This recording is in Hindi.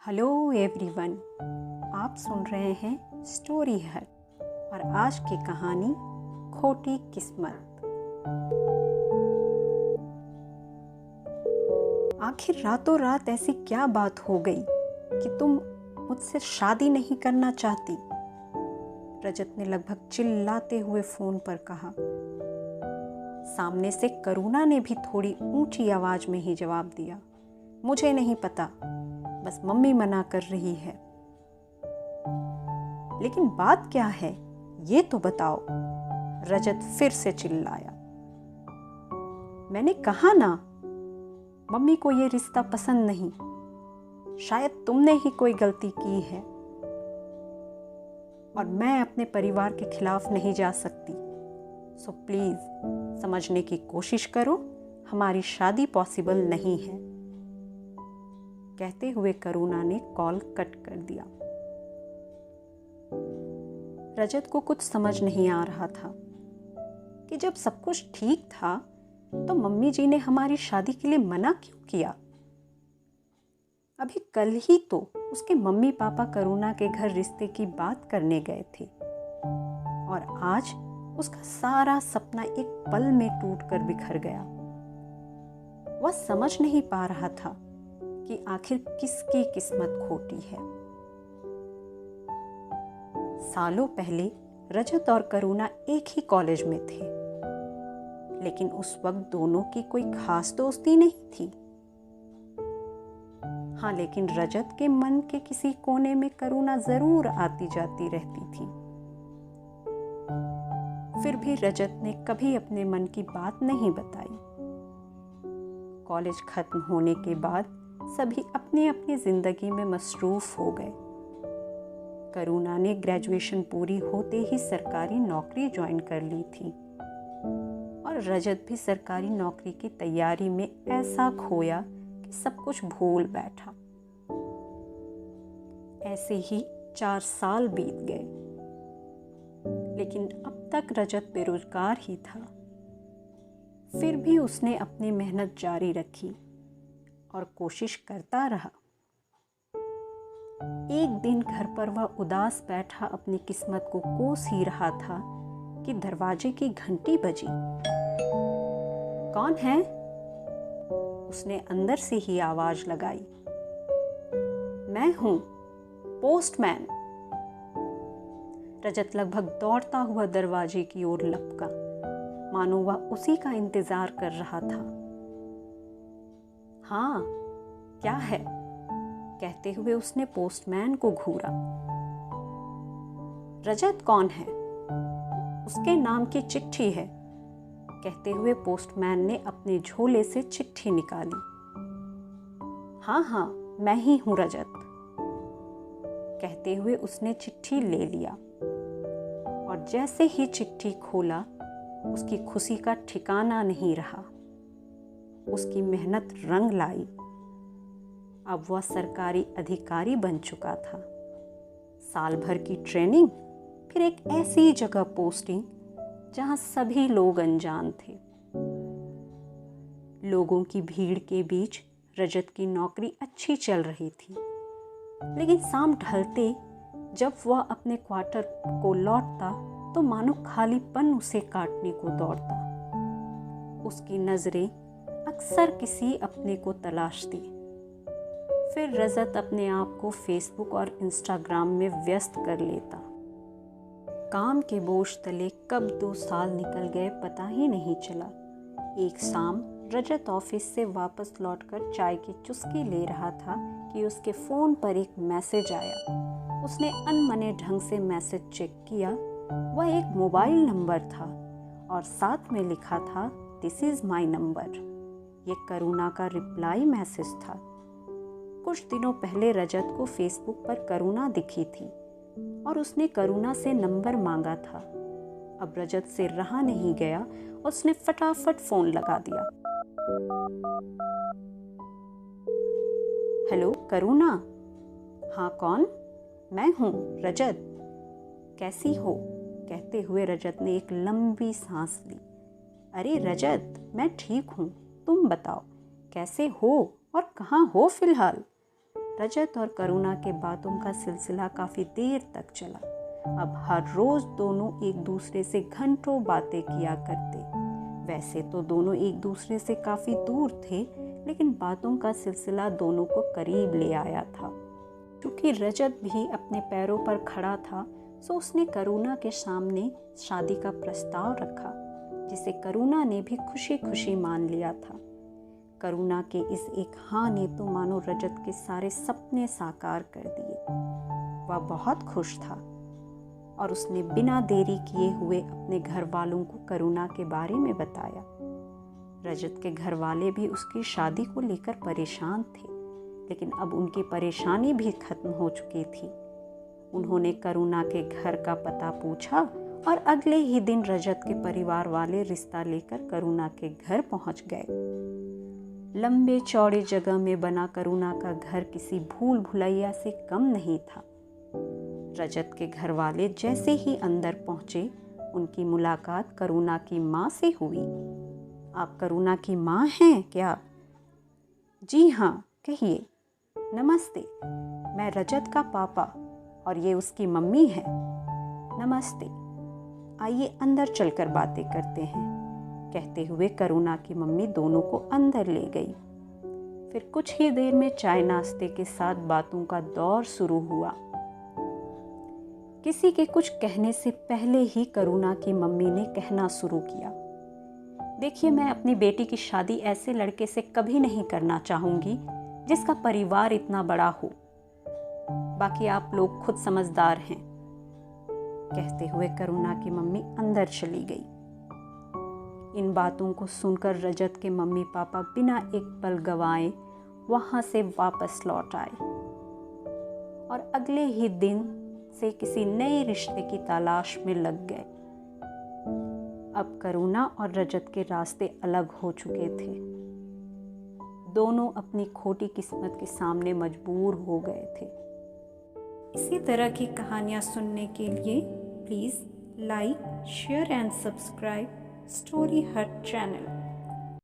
हेलो एवरीवन, आप सुन रहे हैं स्टोरी हट और आज की कहानी खोटी किस्मत। आखिर रातों रात ऐसी क्या बात हो गई कि तुम मुझसे शादी नहीं करना चाहती? रजत ने लगभग चिल्लाते हुए फोन पर कहा। सामने से करुणा ने भी थोड़ी ऊंची आवाज में ही जवाब दिया, मुझे नहीं पता, बस मम्मी मना कर रही है। लेकिन बात क्या है ये तो बताओ, रजत फिर से चिल्लाया। मैंने कहा ना, मम्मी को ये रिश्ता पसंद नहीं। शायद तुमने ही कोई गलती की है और मैं अपने परिवार के खिलाफ नहीं जा सकती। सो प्लीज समझने की कोशिश करो, हमारी शादी पॉसिबल नहीं है। कहते हुए करुणा ने कॉल कट कर दिया। रजत को कुछ समझ नहीं आ रहा था कि जब सब कुछ ठीक था तो मम्मी जी ने हमारी शादी के लिए मना क्यों किया। अभी कल ही तो उसके मम्मी पापा करुणा के घर रिश्ते की बात करने गए थे और आज उसका सारा सपना एक पल में टूटकर बिखर गया। वह समझ नहीं पा रहा था कि आखिर किसकी किस्मत खोटी है। सालों पहले रजत और करुणा एक ही कॉलेज में थे, लेकिन उस वक्त दोनों की कोई खास दोस्ती नहीं थी। हाँ, लेकिन रजत के मन के किसी कोने में करुणा जरूर आती जाती रहती थी। फिर भी रजत ने कभी अपने मन की बात नहीं बताई। कॉलेज खत्म होने के बाद सभी अपनी अपनी जिंदगी में मसरूफ हो गए। करुणा ने ग्रेजुएशन पूरी होते ही सरकारी नौकरी ज्वाइन कर ली थी और रजत भी सरकारी नौकरी की तैयारी में ऐसा खोया कि सब कुछ भूल बैठा। ऐसे ही 4 साल बीत गए, लेकिन अब तक रजत बेरोजगार ही था। फिर भी उसने अपनी मेहनत जारी रखी और कोशिश करता रहा। एक दिन घर पर वह उदास बैठा अपनी किस्मत को कोस ही रहा था कि दरवाजे की घंटी बजी। कौन है? उसने अंदर से ही आवाज लगाई। मैं हूं, पोस्टमैन। रजत लगभग दौड़ता हुआ दरवाजे की ओर लपका, मानो वह उसी का इंतजार कर रहा था। हाँ, क्या है? कहते हुए उसने पोस्टमैन को घूरा। रजत कौन है? उसके नाम की चिट्ठी है। कहते हुए पोस्टमैन ने अपने झोले से चिट्ठी निकाली। हाँ हाँ, मैं ही हूं रजत। कहते हुए उसने चिट्ठी ले लिया और जैसे ही चिट्ठी खोला, उसकी खुशी का ठिकाना नहीं रहा। उसकी मेहनत रंग लाई। अब वह सरकारी अधिकारी बन चुका था। साल भर की ट्रेनिंग, फिर एक ऐसी जगह पोस्टिंग जहां सभी लोग अनजान थे। लोगों की भीड़ के बीच रजत की नौकरी अच्छी चल रही थी, लेकिन शाम ढलते जब वह अपने क्वार्टर को लौटता तो मानो खालीपन उसे काटने को दौड़ता। उसकी नजरें अक्सर किसी अपने को तलाशती। फिर रजत अपने आप को फेसबुक और इंस्टाग्राम में व्यस्त कर लेता। काम के बोझ तले कब 2 साल निकल गए पता ही नहीं चला। एक शाम रजत ऑफिस से वापस लौटकर चाय की चुस्की ले रहा था कि उसके फोन पर एक मैसेज आया। उसने अनमने ढंग से मैसेज चेक किया। वह एक मोबाइल नंबर था और साथ में लिखा था, दिस इज माई नंबर। ये करुणा का रिप्लाई मैसेज था। कुछ दिनों पहले रजत को फेसबुक पर करुणा दिखी थी और उसने करुणा से नंबर मांगा था। अब रजत से रहा नहीं गया, उसने फटाफट फोन लगा दिया। हेलो करुणा। हाँ, कौन? मैं हूँ रजत। कैसी हो? कहते हुए रजत ने एक लंबी सांस ली। अरे रजत, मैं ठीक हूँ, तुम बताओ कैसे हो और कहाँ हो फिलहाल? रजत और करुणा के बातों का सिलसिला काफ़ी देर तक चला। अब हर रोज़ दोनों एक दूसरे से घंटों बातें किया करते। वैसे तो दोनों एक दूसरे से काफ़ी दूर थे, लेकिन बातों का सिलसिला दोनों को करीब ले आया था। क्योंकि रजत भी अपने पैरों पर खड़ा था, सो उसने करुणा के सामने शादी का प्रस्ताव रखा, जिसे करुणा ने भी खुशी खुशी मान लिया था। करुणा के इस एक हाँ ने तो मानो रजत के सारे सपने साकार कर दिए। वह बहुत खुश था और उसने बिना देरी किए हुए अपने घर वालों को करुणा के बारे में बताया। रजत के घर वाले भी उसकी शादी को लेकर परेशान थे, लेकिन अब उनकी परेशानी भी खत्म हो चुकी थी। उन्होंने करुणा के घर का पता पूछा और अगले ही दिन रजत के परिवार वाले रिश्ता लेकर करुणा के घर पहुंच गए। लंबे चौड़े जगह में बना करुणा का घर किसी भूल भुलैया से कम नहीं था। रजत के घर वाले जैसे ही अंदर पहुंचे, उनकी मुलाकात करुणा की माँ से हुई। आप करुणा की माँ हैं क्या? जी हाँ, कहिए। नमस्ते, मैं रजत का पापा और ये उसकी मम्मी है। नमस्ते, आइए अंदर चलकर बातें करते हैं, कहते हुए करुणा की मम्मी दोनों को अंदर ले गई। फिर कुछ ही देर में चाय नाश्ते के साथ बातों का दौर शुरू हुआ। किसी के कुछ कहने से पहले ही करुणा की मम्मी ने कहना शुरू किया, देखिए, मैं अपनी बेटी की शादी ऐसे लड़के से कभी नहीं करना चाहूंगी जिसका परिवार इतना बड़ा हो। बाकी आप लोग खुद समझदार हैं, कहते हुए करुणा की मम्मी अंदर चली गई। इन बातों को सुनकर रजत के मम्मी पापा बिना एक पल गवाए वहां से वापस लौट आए और अगले ही दिन से किसी नए रिश्ते की तलाश में लग गए। अब करुणा और रजत के रास्ते अलग हो चुके थे। दोनों अपनी खोटी किस्मत के सामने मजबूर हो गए थे। इसी तरह की कहानियाँ सुनने के लिए please like, share and subscribe story हट चैनल।